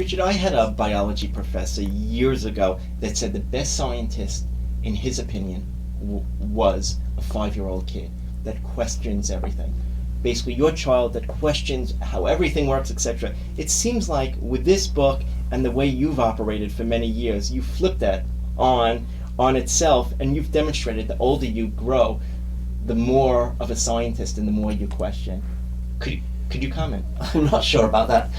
Richard, I had a biology professor years ago that said the best scientist, in his opinion, was a 5-year-old kid that questions everything. Basically, your child that questions how everything works, etc. It seems like with this book and the way you've operated for many years, you flip that on itself, and you've demonstrated the older you grow, the more of a scientist and the more you question. Could you comment? I'm not sure about that.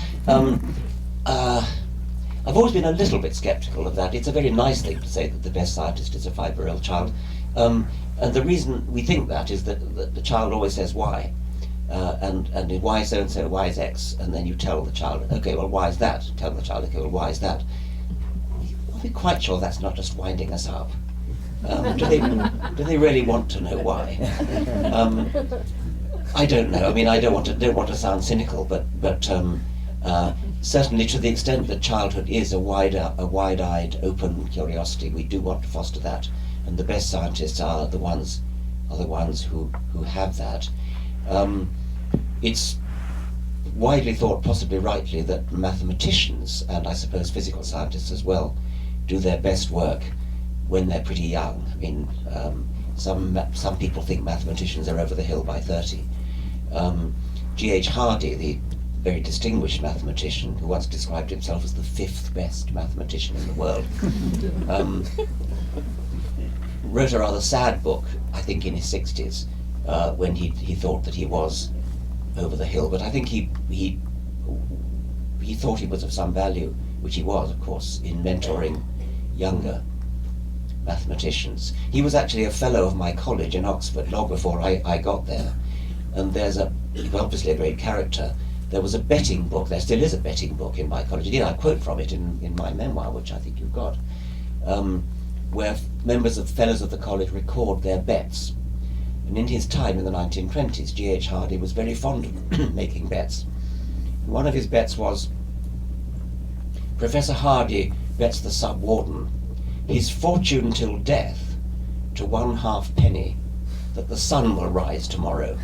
I've always been a little bit sceptical of that. It's a very nice thing to say that the best scientist is a 5-year-old child. And the reason we think that is that the child always says why. And why so and so, why is X? And then you tell the child, okay, well, why is that? Tell the child, okay, well, why is that? I'll be quite sure that's not just winding us up. Do they really want to know why? I don't know. I mean, I don't want to sound cynical, but certainly to the extent that childhood is a wide-eyed, open curiosity, we do want to foster that, and the best scientists are the ones who have that. It's widely thought, possibly rightly, that mathematicians, and I suppose physical scientists as well, do their best work when they're pretty young. I mean, some people think mathematicians are over the hill by 30. G.H. Hardy, the very distinguished mathematician, who once described himself as the 5th best mathematician in the world, wrote a rather sad book, I think in his 60s, when he thought that he was over the hill. But I think he thought he was of some value, which he was, of course, in mentoring younger mathematicians. He was actually a fellow of my college in Oxford long before I got there. And he was obviously a great character. There was a betting book, there still is a betting book in my college. Indeed, I quote from it in my memoir, which I think you've got, where fellows of the college record their bets. And in his time in the 1920s, G.H. Hardy was very fond of making bets. And one of his bets was, Professor Hardy bets the sub-warden his fortune till death to 1/2 penny that the sun will rise tomorrow.